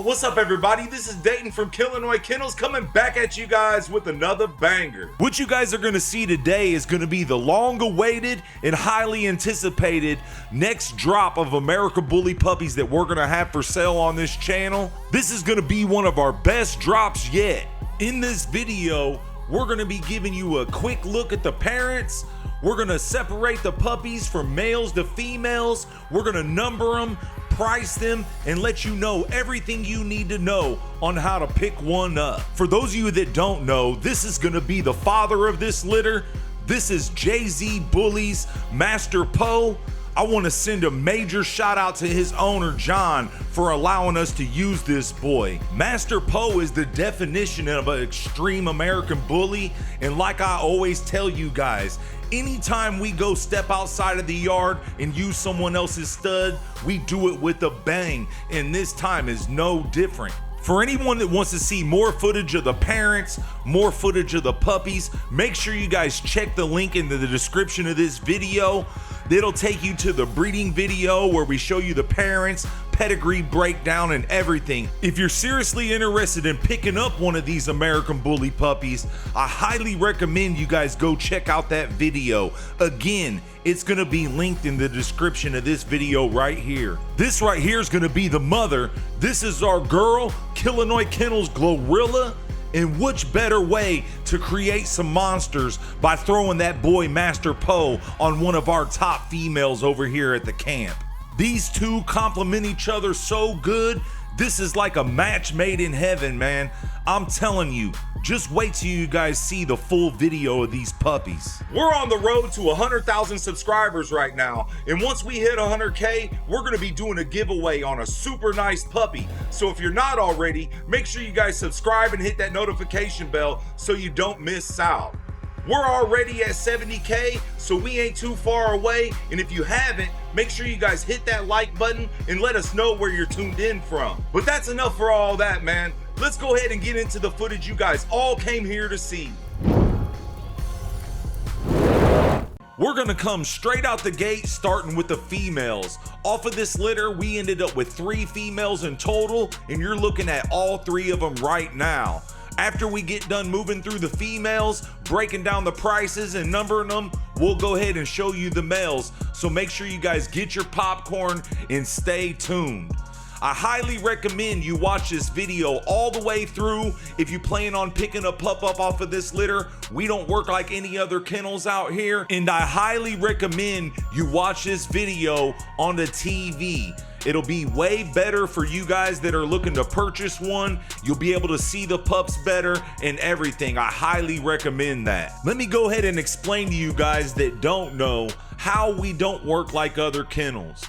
What's up, everybody? This is Dayton from Killinois Kennels coming back at you guys with another banger. What you guys are going to see today is going to be the long-awaited and highly anticipated next drop of American Bully puppies that we're going to have for sale on this channel. This is going to be one of our best drops yet. In this video, we're going to be giving you a quick look at the parents. We're going to separate the puppies from males to females. We're going to number them, price them, and let you know everything you need to know on how to pick one up. For those of you that don't know, this is going to be the father of this litter. This is JZ Bully's Master Poe. I want to send a major shout out to his owner, John, for allowing us to use this boy. Master Poe is the definition of an extreme American bully, and like I always tell you guys, anytime we go step outside of the yard and use someone else's stud, we do it with a bang, and this time is no different. For anyone that wants to see more footage of the parents, more footage of the puppies, make sure you guys check the link in the description of this video. It'll take you to the breeding video where we show you the parents, pedigree breakdown, and everything. If you're seriously interested in picking up one of these American Bully puppies, I highly recommend you guys go check out that video. Again, it's gonna be linked in the description of this video right here. This right here is gonna be the mother. This is our girl, Killinois Kennels Glorilla. And which better way to create some monsters by throwing that boy Master Poe on one of our top females over here at the camp. These two complement each other so good. This is like a match made in heaven, man. I'm telling you, just wait till you guys see the full video of these puppies. We're on the road to 100,000 subscribers right now, and once we hit 100K, we're gonna be doing a giveaway on a super nice puppy. So if you're not already, make sure you guys subscribe and hit that notification bell so you don't miss out. We're already at 70K, so we ain't too far away, and if you haven't, make sure you guys hit that like button and let us know where you're tuned in from. But that's enough for all that, man. Let's go ahead and get into the footage you guys all came here to see. We're gonna come straight out the gate, starting with the females. Off of this litter, we ended up with 3 females in total, and you're looking at all 3 of them right now. After we get done moving through the females, breaking down the prices and numbering them, we'll go ahead and show you the males. So make sure you guys get your popcorn and stay tuned. I highly recommend you watch this video all the way through. If you plan on picking a pup up off of this litter, we don't work like any other kennels out here. And I highly recommend you watch this video on the TV. It'll be way better for you guys that are looking to purchase one. You'll be able to see the pups better and everything. I highly recommend that. Let me go ahead and explain to you guys that don't know how we don't work like other kennels.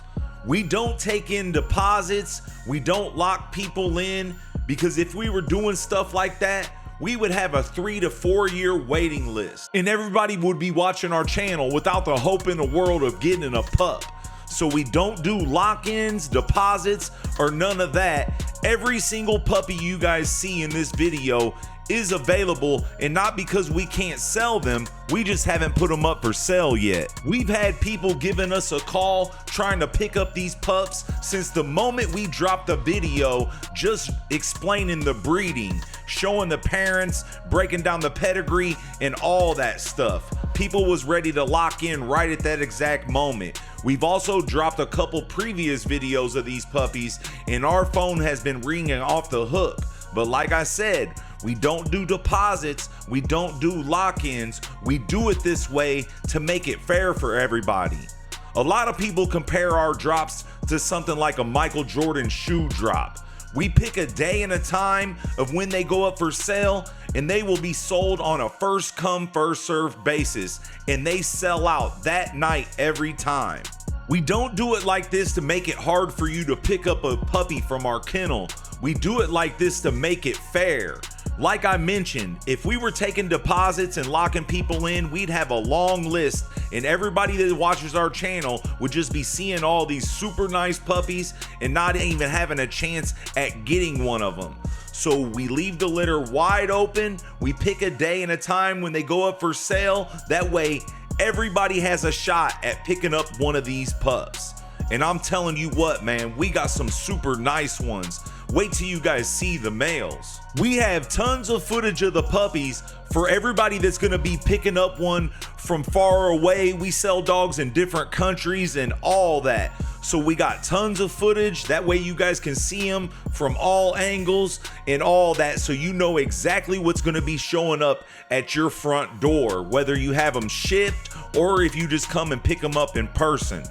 We don't take in deposits. We don't lock people in, because if we were doing stuff like that, we would have a 3 to 4 year waiting list, and everybody would be watching our channel without the hope in the world of getting a pup. So we don't do lock-ins, deposits, or none of that. Every single puppy you guys see in this video is available, and not because we can't sell them, we just haven't put them up for sale yet. We've had people giving us a call trying to pick up these pups since the moment we dropped the video just explaining the breeding, showing the parents, breaking down the pedigree, and all that stuff. People was ready to lock in right at that exact moment. We've also dropped a couple previous videos of these puppies, and our phone has been ringing off the hook. But like I said, we don't do deposits, we don't do lock-ins, we do it this way to make it fair for everybody. A lot of people compare our drops to something like a Michael Jordan shoe drop. We pick a day and a time of when they go up for sale, and they will be sold on a first come, first served basis, and they sell out that night every time. We don't do it like this to make it hard for you to pick up a puppy from our kennel. We do it like this to make it fair. Like I mentioned, if we were taking deposits and locking people in, we'd have a long list, and everybody that watches our channel would just be seeing all these super nice puppies and not even having a chance at getting one of them. So we leave the litter wide open. We pick a day and a time when they go up for sale. That way, everybody has a shot at picking up one of these pups. And I'm telling you what, man, we got some super nice ones. wait till you guys see the males. We have tons of footage of the puppies for everybody that's gonna be picking up one from far away. We sell dogs in different countries and all that. So we got tons of footage. That way you guys can see them from all angles and all that, so you know exactly what's gonna be showing up at your front door, whether you have them shipped or if you just come and pick them up in person.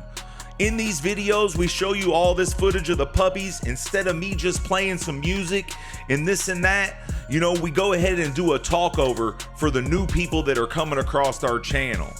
In these videos, we show you all this footage of the puppies. Instead of me just playing some music and this and that, you know, we go ahead and do a talk over for the new people that are coming across our channel.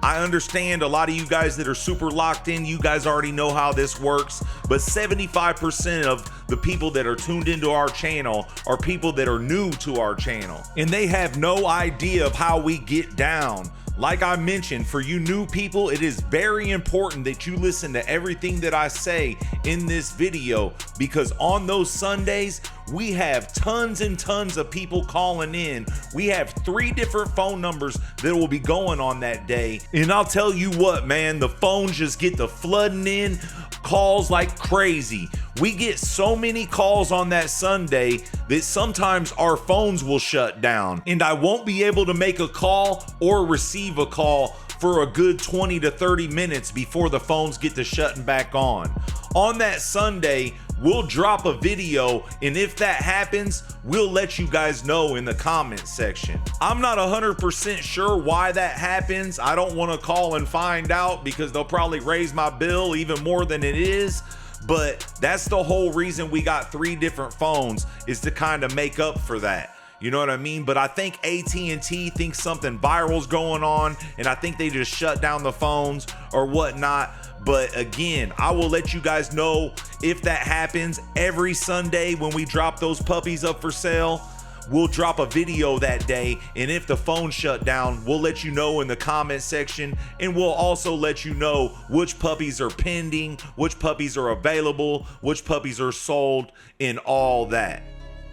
I understand a lot of you guys that are super locked in, you guys already know how this works, but 75% of the people that are tuned into our channel are people that are new to our channel, and they have no idea of how we get down. Like I mentioned, for you new people, it is very important that you listen to everything that I say in this video, because on those Sundays, we have tons and tons of people calling in. We have 3 different phone numbers that will be going on that day. And I'll tell you what, man, the phones just get to flooding in, calls like crazy. We get so many calls on that Sunday that sometimes our phones will shut down and I won't be able to make a call or receive a call for a good 20 to 30 minutes before the phones get to shutting back on. On that Sunday, we'll drop a video, and if that happens, we'll let you guys know in the comment section. I'm not 100% sure why that happens. I don't want to call and find out because they'll probably raise my bill even more than it is. But that's the whole reason we got 3 different phones, is to kind of make up for that. You know what I mean? But I think AT&T thinks something viral's going on, and I think they just shut down the phones or whatnot. But again, I will let you guys know if that happens. Every Sunday when we drop those puppies up for sale, we'll drop a video that day, and if the phone shut down, we'll let you know in the comment section, and we'll also let you know which puppies are pending, which puppies are available, which puppies are sold, and all that.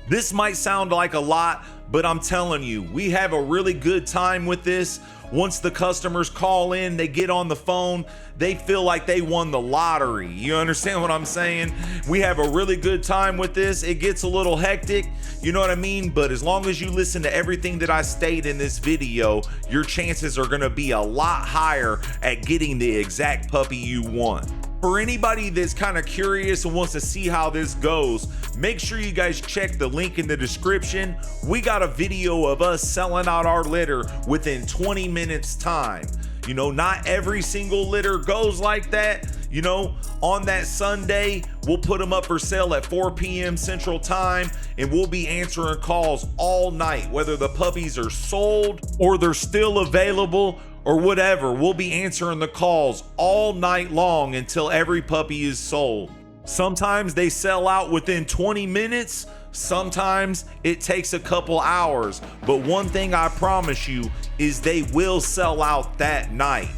This might sound like a lot, but I'm telling you, we have a really good time with this. Once the customers call in, they get on the phone, they feel like they won the lottery. You understand what I'm saying? We have a really good time with this. It gets a little hectic, you know what I mean? But as long as you listen to everything that I state in this video, your chances are gonna be a lot higher at getting the exact puppy you want. For anybody that's kind of curious and wants to see how this goes, make sure you guys check the link in the description. We got a video of us selling out our litter within 20 minutes time. You know, not every single litter goes like that. You know, on that Sunday, we'll put them up for sale at 4 p.m. Central Time, and we'll be answering calls all night, whether the puppies are sold or they're still available or whatever. We'll be answering the calls all night long until every puppy is sold. Sometimes they sell out within 20 minutes. Sometimes it takes a couple hours, but one thing I promise you is they will sell out that night.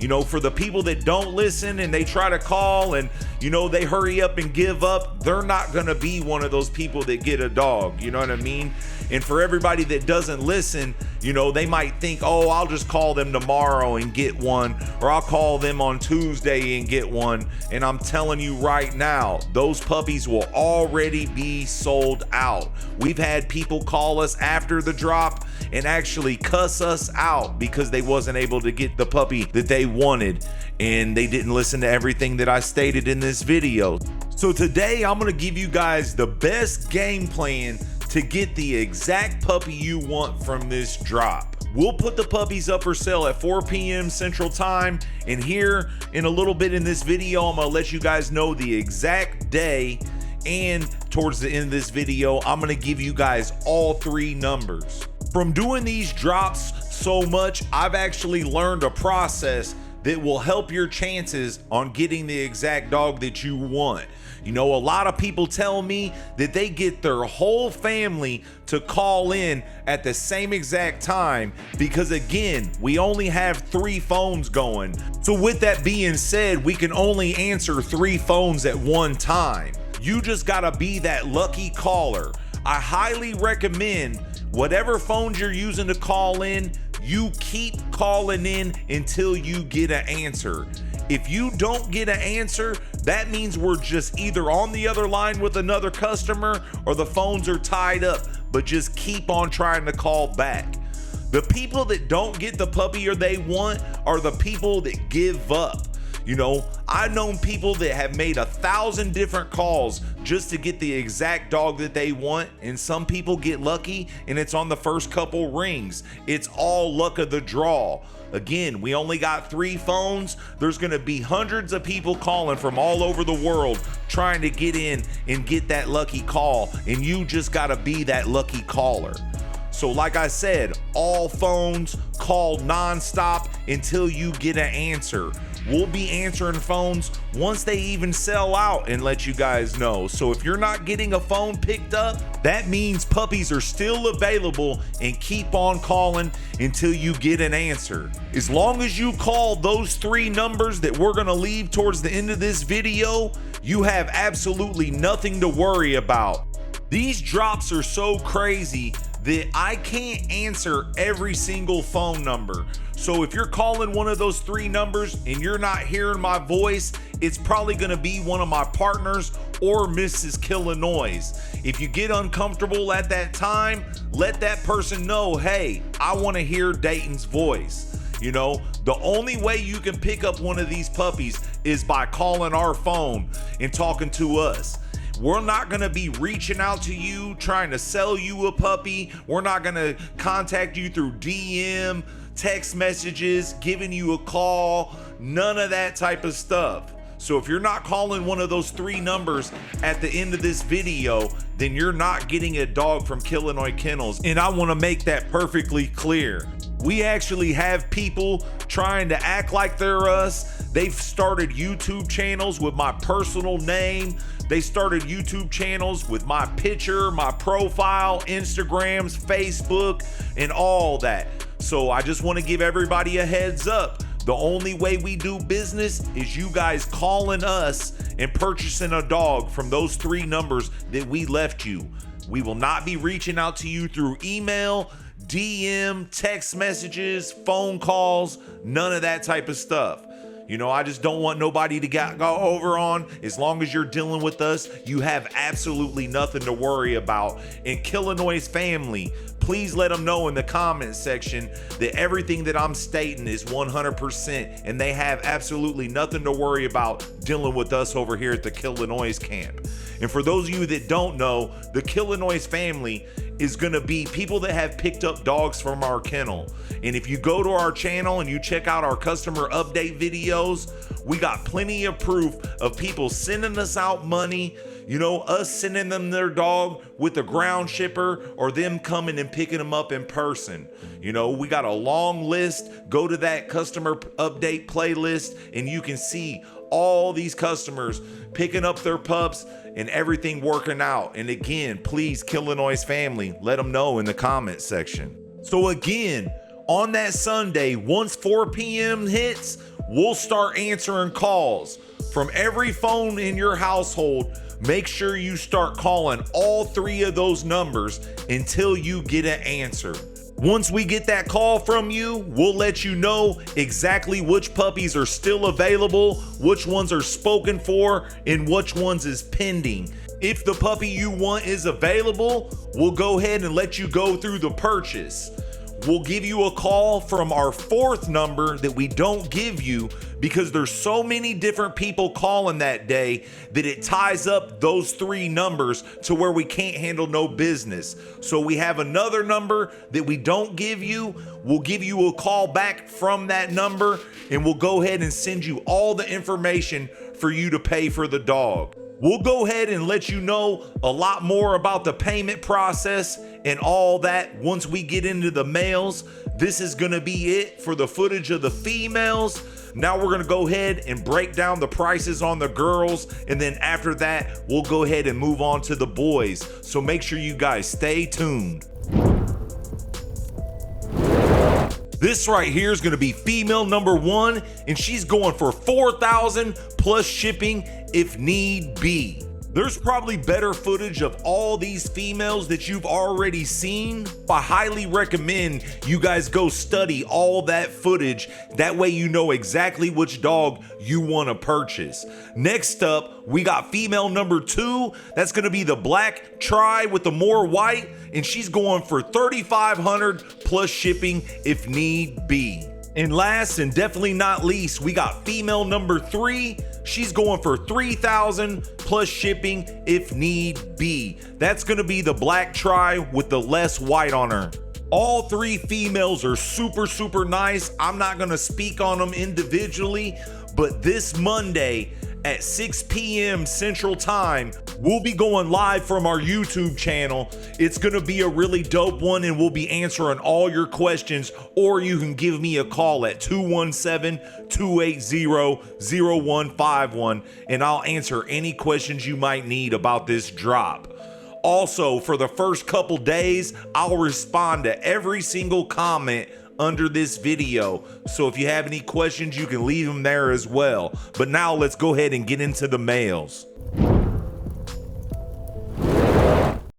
You know, for the people that don't listen and they try to call and, you know, they hurry up and give up, they're not gonna be one of those people that get a dog, you know what I mean? And for everybody that doesn't listen, you know, they might think, oh, I'll just call them tomorrow and get one, or I'll call them on Tuesday and get one. And I'm telling you right now, those puppies will already be sold out. We've had people call us after the drop and actually cuss us out because they wasn't able to get the puppy that they wanted, and they didn't listen to everything that I stated in this video. So today I'm gonna give you guys the best game plan to get the exact puppy you want from this drop. We'll put the puppies up for sale at 4 p.m. Central Time, and here in a little bit in this video, I'm gonna let you guys know the exact day, and towards the end of this video, I'm gonna give you guys all 3 numbers. From doing these drops so much, I've actually learned a process that will help your chances on getting the exact dog that you want. You know, a lot of people tell me that they get their whole family to call in at the same exact time because, again, we only have 3 phones going. So with that being said, we can only answer 3 phones at one time. You just gotta be that lucky caller. I highly recommend whatever phones you're using to call in, you keep calling in until you get an answer. If you don't get an answer, that means we're just either on the other line with another customer or the phones are tied up, but just keep on trying to call back. The people that don't get the puppy or they want are the people that give up. You know, I've known people that have made 1,000 different calls just to get the exact dog that they want, and some people get lucky and it's on the first couple rings. It's all luck of the draw. Again, we only got 3 phones. There's gonna be hundreds of people calling from all over the world trying to get in and get that lucky call, and you just gotta be that lucky caller. So like I said, all phones, call nonstop until you get an answer. We'll be answering phones once they even sell out and let you guys know. So if you're not getting a phone picked up, that means puppies are still available, and keep on calling until you get an answer. As long as you call those 3 numbers that we're gonna leave towards the end of this video, you have absolutely nothing to worry about. These drops are so crazy that I can't answer every single phone number. So if you're calling one of those 3 numbers and you're not hearing my voice, it's probably gonna be one of my partners or Mrs. Killinois. If you get uncomfortable at that time, let that person know, hey, I wanna hear Dayton's voice. You know, the only way you can pick up one of these puppies is by calling our phone and talking to us. We're not gonna be reaching out to you trying to sell you a puppy. We're not gonna contact you through DM, text messages, giving you a call, none of that type of stuff. So if you're not calling one of those 3 numbers at the end of this video, then you're not getting a dog from Killinois Kennels. And I wanna make that perfectly clear. We actually have people trying to act like they're us. They've started YouTube channels with my personal name. They started YouTube channels with my picture, my profile, Instagrams, Facebook, and all that. So I just want to give everybody a heads up. The only way we do business is you guys calling us and purchasing a dog from those 3 numbers that we left you. We will not be reaching out to you through email, DM, text messages, phone calls, none of that type of stuff. You know, I just don't want nobody to go over on. As long as you're dealing with us, you have absolutely nothing to worry about. And Killinois family, please let them know in the comment section that everything that I'm stating is 100%, and they have absolutely nothing to worry about dealing with us over here at the Killinois camp. And for those of you that don't know, the Killinois family is gonna be people that have picked up dogs from our kennel. And if you go to our channel and you check out our customer update videos, we got plenty of proof of people sending us out money, you know, us sending them their dog with a ground shipper, or them coming and picking them up in person. You know, we got a long list. Go to that customer update playlist and you can see all these customers picking up their pups and everything working out. And again, please, Killinois family, let them know in the comment section. So again, on that Sunday, once 4 p.m. hits, we'll start answering calls from every phone in your household. Make sure you start calling all 3 of those numbers until you get an answer. Once we get that call from you, we'll let you know exactly which puppies are still available, which ones are spoken for, and which ones is pending. If the puppy you want is available, we'll go ahead and let you go through the purchase. We'll give you a call from our 4th number that we don't give you because there's so many different people calling that day that it ties up those 3 numbers to where we can't handle no business. So we have another number that we don't give you. We'll give you a call back from that number, and we'll go ahead and send you all the information for you to pay for the dog. We'll go ahead and let you know a lot more about the payment process and all that once we get into the males. This is gonna be it for the footage of the females. Now we're gonna go ahead and break down the prices on the girls, and then after that, we'll go ahead and move on to the boys. So make sure you guys stay tuned. This right here is gonna be female number 1, and she's going for $4,000 plus shipping if need be. There's probably better footage of all these females that you've already seen. I highly recommend you guys go study all that footage. That way you know exactly which dog you want to purchase. Next up, we got female number 2. That's going to be the black tri with the more white, and she's going for $3,500 plus shipping if need be. And last and definitely not least, we got female number 3. She's going for $3,000 plus shipping if need be. That's gonna be the black tri with the less white on her. All 3 females are super nice. I'm not gonna speak on them individually, but this Monday at 6 p.m. Central Time, we'll be going live from our YouTube channel. It's gonna be a really dope one, and we'll be answering all your questions, or you can give me a call at 217-280-0151, and I'll answer any questions you might need about this drop. Also, for the first couple days, I'll respond to every single comment under this video. So if you have any questions, you can leave them there as well. But now let's go ahead and get into the males.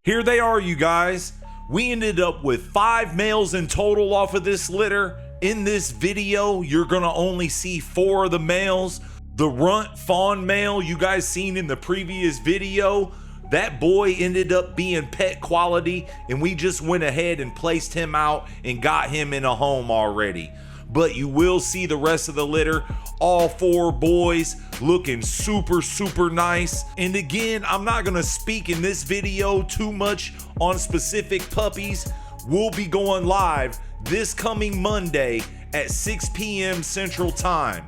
Here they are, you guys. We ended up with 5 males in total off of this litter. In this video, you're gonna only see 4 of the males. The runt fawn male you guys seen in the previous video, that boy ended up being pet quality, and we just went ahead and placed him out and got him in a home already. But you will see the rest of the litter, all 4 boys looking super nice. And again, I'm not gonna speak in this video too much on specific puppies. We'll be going live this coming Monday at 6 p.m. Central Time.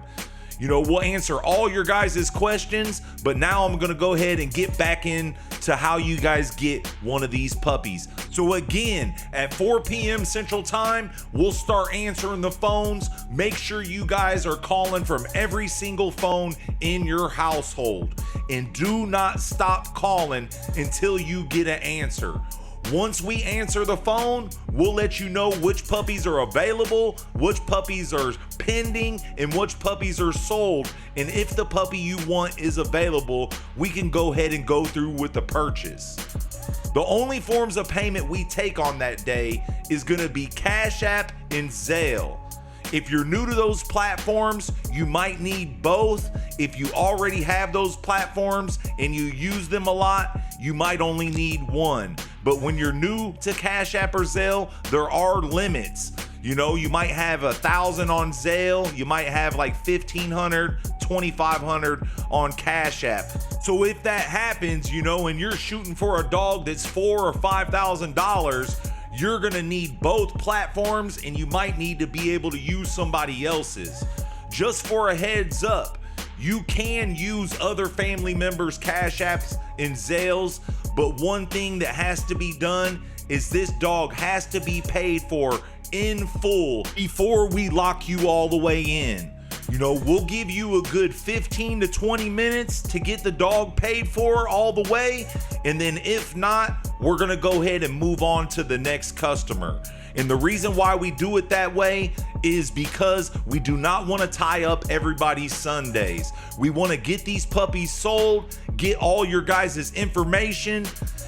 You know, we'll answer all your guys' questions, but now I'm gonna go ahead and get back into how you guys get one of these puppies. So again, at 4 p.m. Central Time, we'll start answering the phones. Make sure you guys are calling from every single phone in your household, and do not stop calling until you get an answer. Once we answer the phone, we'll let you know which puppies are available, which puppies are pending, and which puppies are sold. And if the puppy you want is available, we can go ahead and go through with the purchase. The only forms of payment we take on that day is gonna be Cash App and Zelle. If you're new to those platforms, you might need both. If you already have those platforms and you use them a lot, you might only need one. But when you're new to Cash App or Zelle, there are limits. You know, you might have 1,000 on Zelle, you might have like 1,500, 2,500 on Cash App. So if that happens, you know, and you're shooting for a dog that's $4,000 or $5,000, you're gonna need both platforms, and you might need to be able to use somebody else's. Just for a heads up, you can use other family members' Cash Apps and Zelles, but one thing that has to be done is this dog has to be paid for in full before we lock you all the way in. You know, we'll give you a good 15 to 20 minutes to get the dog paid for all the way, and then if not, we're gonna go ahead and move on to the next customer. And the reason why we do it that way is because we do not want to tie up everybody's Sundays. We want to get these puppies sold, get all your guys' information,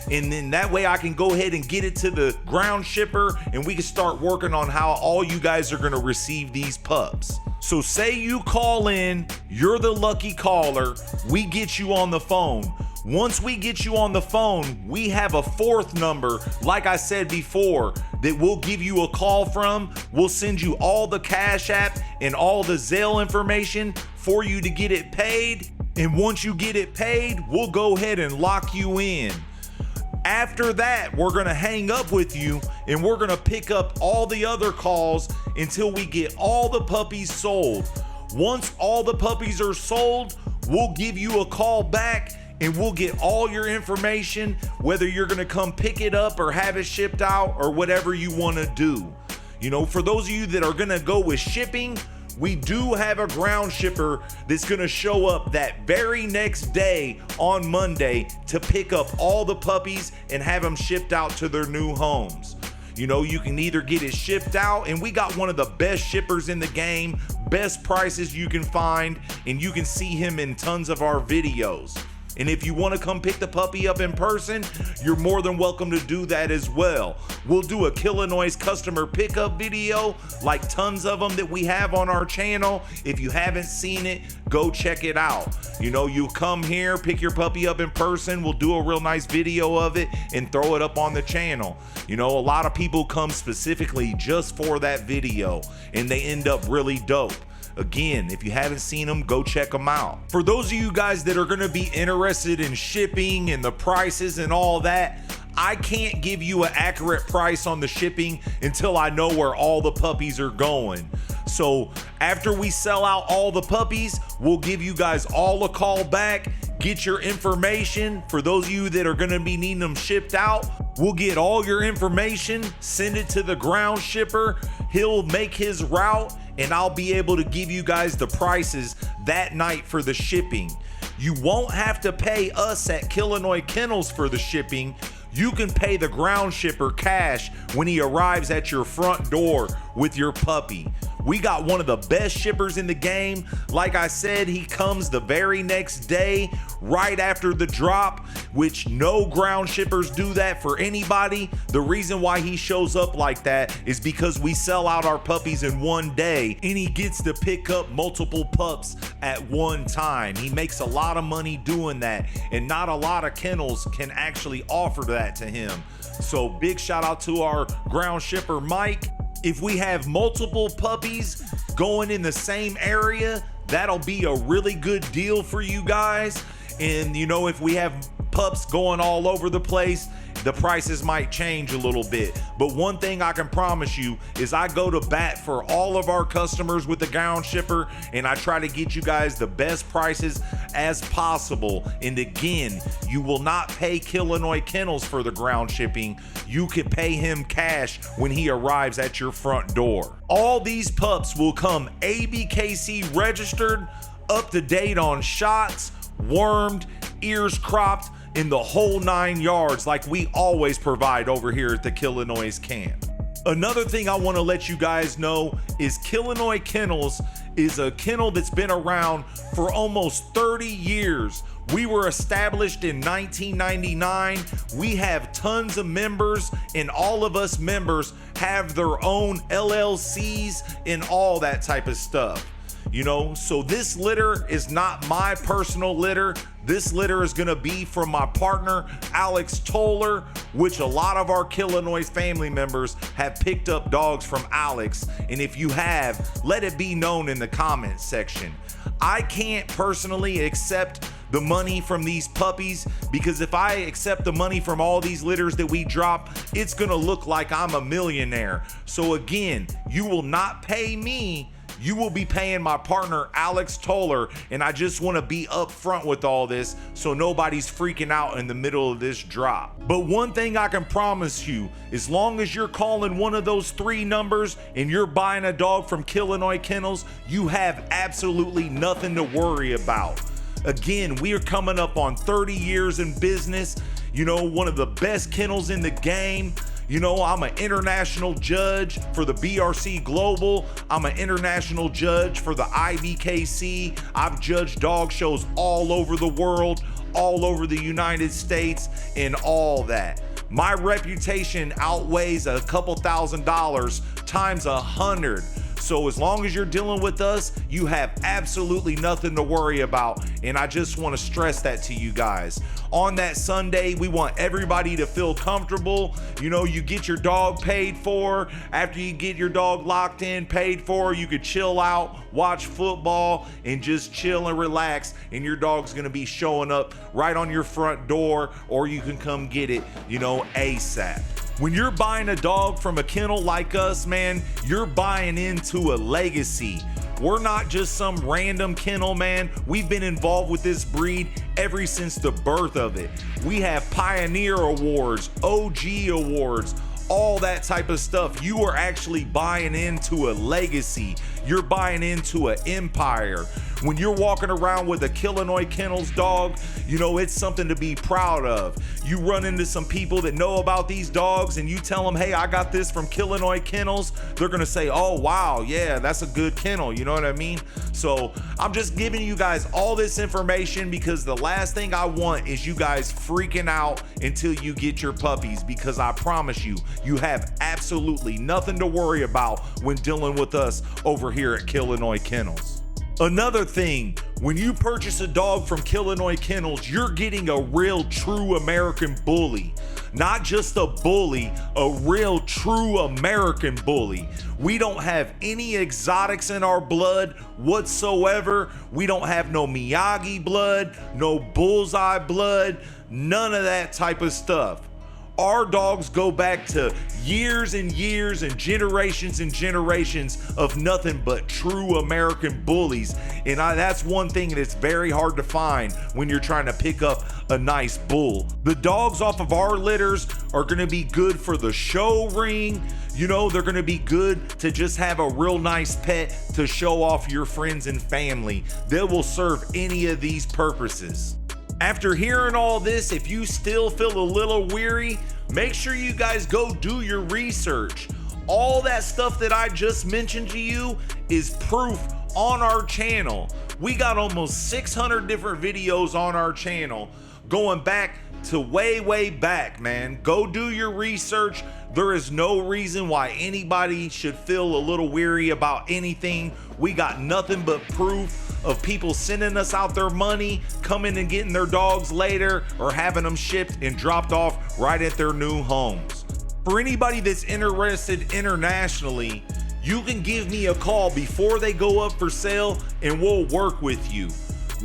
and then that way I can go ahead and get it to the ground shipper, and we can start working on how all you guys are going to receive these pups. So say you call in, you're the lucky caller, we get you on the phone. Once we get you on the phone, we have a 4th number, like I said before, that we'll give you a call from. We'll send you all the Cash App and all the Zelle information for you to get it paid. And once you get it paid, we'll go ahead and lock you in. After that, we're gonna hang up with you, and we're gonna pick up all the other calls until we get all the puppies sold. Once all the puppies are sold, we'll give you a call back, and we'll get all your information, whether you're gonna come pick it up or have it shipped out or whatever you wanna do. You know, for those of you that are gonna go with shipping, we do have a ground shipper that's gonna show up that very next day on Monday to pick up all the puppies and have them shipped out to their new homes. You know, you can either get it shipped out, and we got one of the best shippers in the game, best prices you can find, and you can see him in tons of our videos. And if you want to come pick the puppy up in person, you're more than welcome to do that as well. We'll do a Killinois customer pickup video, like tons of them that we have on our channel. If you haven't seen it, go check it out. You know, you come here, pick your puppy up in person, we'll do a real nice video of it and throw it up on the channel. You know, a lot of people come specifically just for that video and they end up really dope. Again, if you haven't seen them, go check them out. For those of you guys that are gonna be interested in shipping and the prices and all that, I can't give you an accurate price on the shipping until I know where all the puppies are going. So after we sell out all the puppies, we'll give you guys all a call back, get your information. For those of you that are gonna be needing them shipped out, we'll get all your information, send it to the ground shipper. He'll make his route and I'll be able to give you guys the prices that night for the shipping. You won't have to pay us at Killinois Kennels for the shipping. You can pay the ground shipper cash when he arrives at your front door with your puppy. We got one of the best shippers in the game. Like I said, he comes the very next day, right after the drop, which no ground shippers do that for anybody. The reason why he shows up like that is because we sell out our puppies in one day and he gets to pick up multiple pups at one time. He makes a lot of money doing that, and not a lot of kennels can actually offer that to him. So big shout out to our ground shipper, Mike. If we have multiple puppies going in the same area, that'll be a really good deal for you guys. And you know, if we have pups going all over the place, the prices might change a little bit. But one thing I can promise you is I go to bat for all of our customers with the ground shipper, and I try to get you guys the best prices as possible. And again, you will not pay Killinois Kennels for the ground shipping. You can pay him cash when he arrives at your front door. All these pups will come ABKC registered, up to date on shots, wormed, ears cropped, in the whole 9 yards, like we always provide over here at the Killinois camp. Another thing I want to let you guys know is Killinois Kennels is a kennel that's been around for almost 30 years. We were established in 1999. We have tons of members, and all of us members have their own LLCs and all that type of stuff. You know, so this litter is not my personal litter. This litter is gonna be from my partner, Alex Toller, which a lot of our Killinois family members have picked up dogs from Alex. And if you have, let it be known in the comments section. I can't personally accept the money from these puppies, because if I accept the money from all these litters that we drop, it's gonna look like I'm a millionaire. So again, you will not pay me. You will be paying my partner, Alex Toller, and I just want to be upfront with all this so nobody's freaking out in the middle of this drop. But one thing I can promise you, as long as you're calling one of those 3 numbers and you're buying a dog from Killinois Kennels, you have absolutely nothing to worry about. Again, we are coming up on 30 years in business. You know, one of the best kennels in the game. You know, I'm an international judge for the BRC Global. I'm an international judge for the IBKC. I've judged dog shows all over the world, all over the United States, and all that. My reputation outweighs a couple $1,000 times 100. So as long as you're dealing with us, you have absolutely nothing to worry about. And I just want to stress that to you guys. On that Sunday, we want everybody to feel comfortable. You know, you get your dog paid for. After you get your dog locked in, paid for, you could chill out, watch football, and just chill and relax. And your dog's gonna be showing up right on your front door, or you can come get it, you know, ASAP. When you're buying a dog from a kennel like us, man, you're buying into a legacy. We're not just some random kennel, man. We've been involved with this breed ever since the birth of it. We have Pioneer Awards, OG Awards, all that type of stuff. You are actually buying into a legacy. You're buying into an empire. When you're walking around with a Killinois Kennels dog, you know, it's something to be proud of. You run into some people that know about these dogs and you tell them, hey, I got this from Killinois Kennels. They're gonna say, oh, wow, yeah, that's a good kennel. You know what I mean? So I'm just giving you guys all this information because the last thing I want is you guys freaking out until you get your puppies, because I promise you, you have absolutely nothing to worry about when dealing with us over here at Killinois Kennels. Another thing, when you purchase a dog from Killinois Kennels, you're getting a real true American bully. Not just a bully, a real true American bully. We don't have any exotics in our blood whatsoever. We don't have no Miyagi blood, no bullseye blood, none of that type of stuff. Our dogs go back to years and years and generations of nothing but true American bullies. And that's one thing that's very hard to find when you're trying to pick up a nice bull. The dogs off of our litters are gonna be good for the show ring. You know, they're gonna be good to just have a real nice pet to show off your friends and family. They will serve any of these purposes. After hearing all this, if you still feel a little weary, make sure you guys go do your research. All that stuff that I just mentioned to you is proof on our channel. We got almost 600 different videos on our channel going back to way back, man. Go do your research. There is no reason why anybody should feel a little weary about anything. We got nothing but proof of people sending us out their money, coming and getting their dogs later, or having them shipped and dropped off right at their new homes. For anybody that's interested internationally, you can give me a call before they go up for sale and we'll work with you.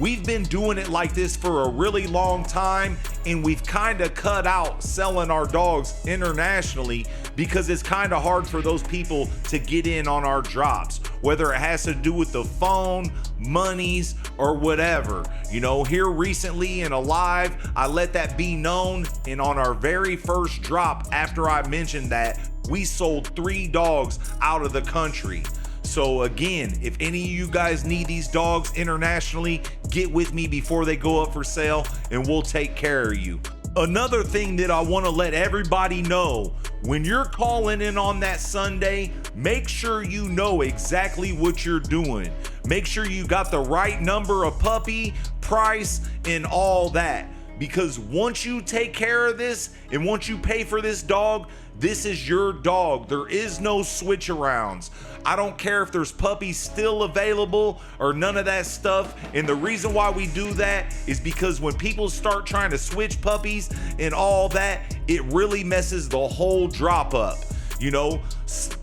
We've been doing it like this for a really long time, and we've kind of cut out selling our dogs internationally because it's kind of hard for those people to get in on our drops, whether it has to do with the phone, monies, or whatever. You know, here recently in a live, I let that be known, and on our very first drop after I mentioned that, we sold 3 dogs out of the country. So again, if any of you guys need these dogs internationally, get with me before they go up for sale and we'll take care of you. Another thing that I want to let everybody know, when you're calling in on that Sunday, make sure you know exactly what you're doing. Make sure you got the right number of puppy, price, and all that. Because once you take care of this and once you pay for this dog, this is your dog. There is no switch arounds. I don't care if there's puppies still available or none of that stuff. And the reason why we do that is because when people start trying to switch puppies and all that, it really messes the whole drop up. You know,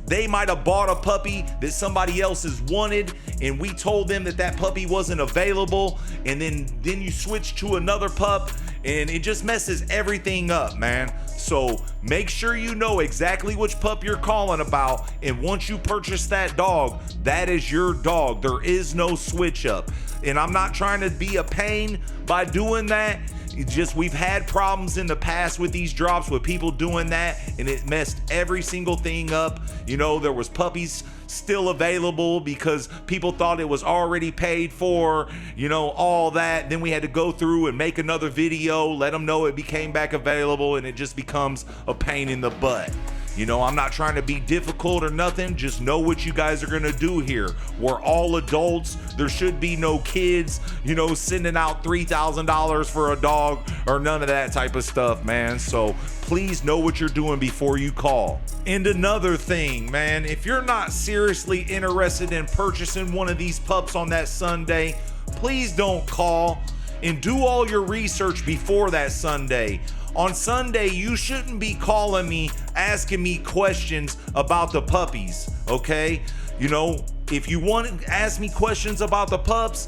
they might have bought a puppy that somebody else has wanted, and we told them that that puppy wasn't available, and then you switch to another pup, and it just messes everything up, man. So make sure you know exactly which pup you're calling about, and once you purchase that dog, that is your dog. There is no switch up. And I'm not trying to be a pain by doing that. It's just we've had problems in the past with these drops with people doing that, and it messed every single thing up. You know, there was puppies still available because people thought it was already paid for, you know, all that. Then we had to go through and make another video, let them know it became back available, and it just becomes a pain in the butt. You know, I'm not trying to be difficult or nothing. Just know what you guys are gonna do here. We're all adults. There should be no kids, you know, sending out $3,000 for a dog or none of that type of stuff, man. So please know what you're doing before you call. And another thing, man, if you're not seriously interested in purchasing one of these pups on that Sunday, please don't call, and do all your research before that Sunday. On Sunday, you shouldn't be calling me, asking me questions about the puppies, okay? You know, if you want to ask me questions about the pups,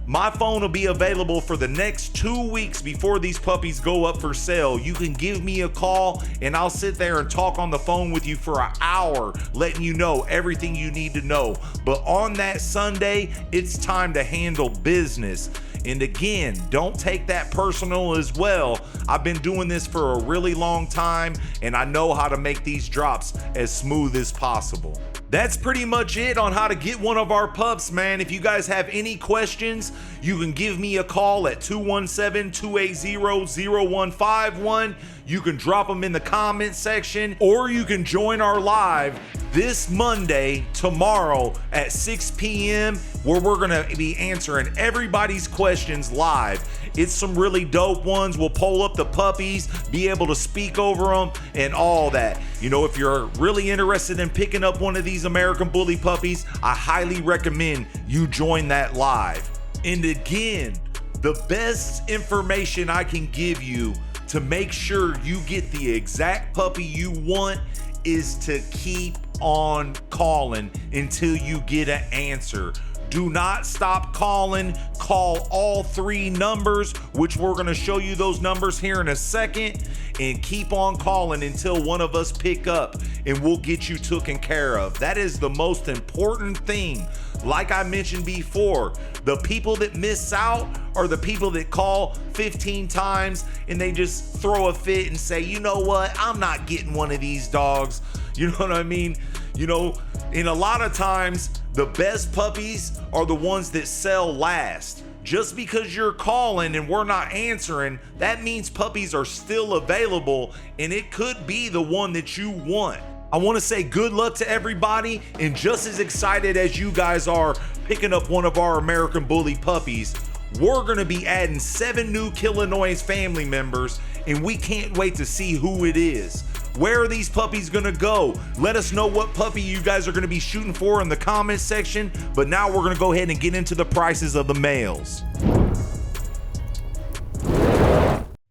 my phone will be available for the next 2 weeks before these puppies go up for sale. You can give me a call and I'll sit there and talk on the phone with you for an hour, letting you know everything you need to know. But on that Sunday, it's time to handle business. And again, don't take that personal as well. I've been doing this for a really long time, and I know how to make these drops as smooth as possible. That's pretty much it on how to get one of our pups, man. If you guys have any questions, you can give me a call at 217-280-0151. You can drop them in the comment section, or you can join our live this Monday, tomorrow at 6 p.m. where we're gonna be answering everybody's questions live. It's some really dope ones. We'll pull up the puppies, be able to speak over them and all that. You know, if you're really interested in picking up one of these American Bully puppies, I highly recommend you join that live. And again, the best information I can give you to make sure you get the exact puppy you want is to keep on calling until you get an answer. Do not stop calling. Call all 3 numbers, which we're going to show you those numbers here in a second, and keep on calling until one of us pick up, and we'll get you taken care of. That is the most important thing. Like I mentioned before, the people that miss out are the people that call 15 times and they just throw a fit and say, you know what, I'm not getting one of these dogs. You know what I mean? You know, and a lot of times the best puppies are the ones that sell last. Just because you're calling and we're not answering, that means puppies are still available and it could be the one that you want. I want to say good luck to everybody, and just as excited as you guys are picking up one of our American Bully puppies, we're going to be adding 7 new Killinois family members, and we can't wait to see who it is. Where are these puppies going to go? Let us know what puppy you guys are going to be shooting for in the comments section, but now we're going to go ahead and get into the prices of the males.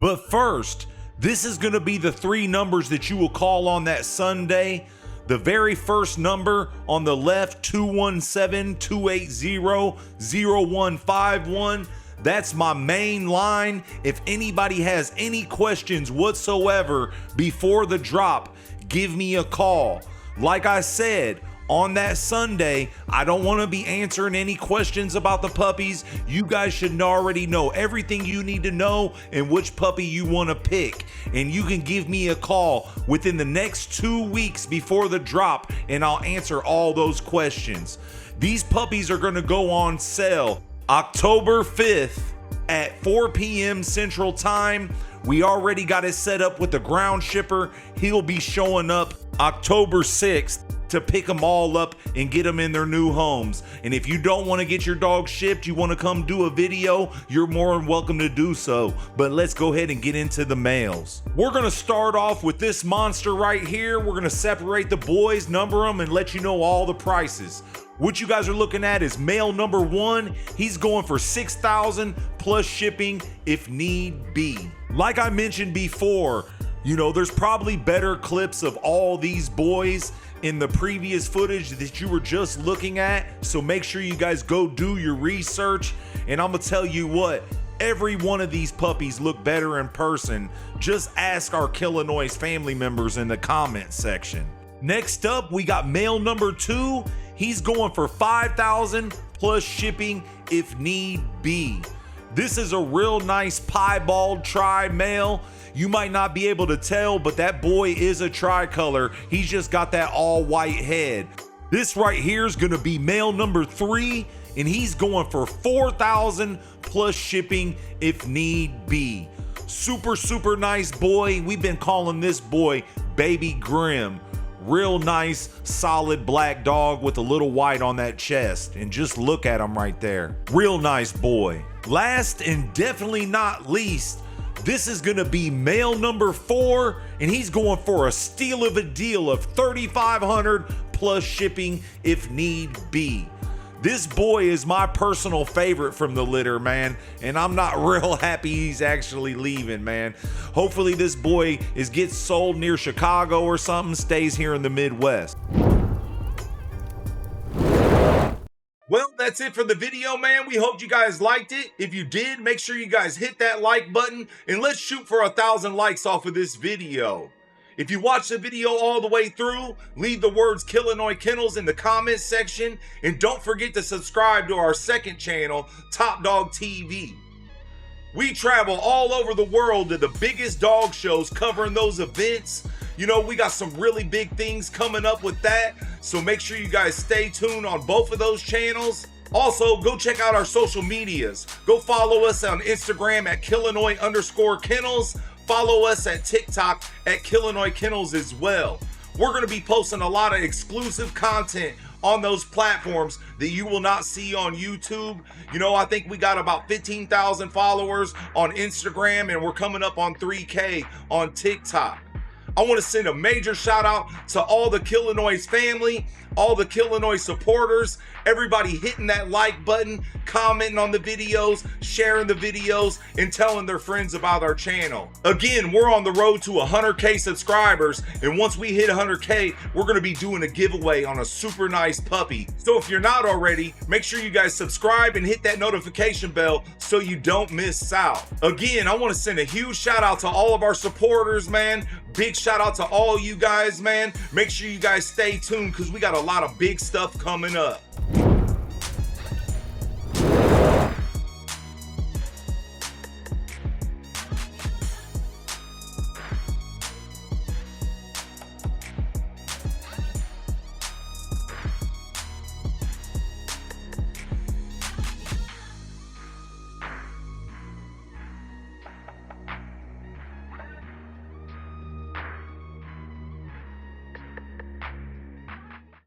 But first, this is going to be the 3 numbers that you will call on that Sunday. The very first number on the left, 217-280-0151. That's my main line. If anybody has any questions whatsoever before the drop, give me a call. Like I said, on that Sunday, I don't want to be answering any questions about the puppies. You guys should already know everything you need to know and which puppy you want to pick. And you can give me a call within the next 2 weeks before the drop, and I'll answer all those questions. These puppies are going to go on sale October 5th at 4 p.m. Central Time. We already got it set up with the ground shipper. He'll be showing up October 6th to pick them all up and get them in their new homes. And if you don't want to get your dog shipped, you want to come do a video, you're more than welcome to do so. But let's go ahead and get into the males. We're going to start off with this monster right here. We're going to separate the boys, number them, and let you know all the prices. What you guys are looking at is male number 1. He's going for $6,000 plus shipping if need be. Like I mentioned before, you know, there's probably better clips of all these boys in the previous footage that you were just looking at. So make sure you guys go do your research. And I'm gonna tell you what, every one of these puppies look better in person. Just ask our Killinois family members in the comment section. Next up, we got male number 2. He's going for $5,000 plus shipping if need be. This is a real nice piebald tri-male. You might not be able to tell, but that boy is a tricolor. He's just got that all white head. This right here is gonna be male number 3, and he's going for $4,000 plus shipping if need be. Super, super nice boy. We've been calling this boy Baby Grim. Real nice, solid black dog with a little white on that chest. And just look at him right there. Real nice boy. Last and definitely not least, this is gonna be male number 4, and he's going for a steal of a deal of $3,500 plus shipping if need be. This boy is my personal favorite from the litter, man, and I'm not real happy he's actually leaving, man. Hopefully this boy gets sold near Chicago or something, stays here in the Midwest. Well, that's it for the video, man. We hope you guys liked it. If you did, make sure you guys hit that like button, and let's shoot for 1,000 likes off of this video. If you watch the video all the way through, leave the words Killinois Kennels in the comments section, and don't forget to subscribe to our second channel, Top Dog TV. We travel all over the world to the biggest dog shows covering those events. You know, we got some really big things coming up with that, so make sure you guys stay tuned on both of those channels. Also, go check out our social medias. Go follow us on Instagram at Killinois_Kennels. Follow us at TikTok at Killinois Kennels as well. We're going to be posting a lot of exclusive content on those platforms that you will not see on YouTube. You know, I think we got about 15,000 followers on Instagram, and we're coming up on 3K on TikTok. I want to send a major shout out to all the Killinois family, all the Killinois supporters, everybody hitting that like button, commenting on the videos, sharing the videos, and telling their friends about our channel. Again, we're on the road to 100K subscribers, and once we hit 100K, we're going to be doing a giveaway on a super nice puppy. So if you're not already, make sure you guys subscribe and hit that notification bell so you don't miss out. Again, I want to send a huge shout out to all of our supporters, man. Big shout out to all you guys, man. Make sure you guys stay tuned because we got a lot of big stuff coming up.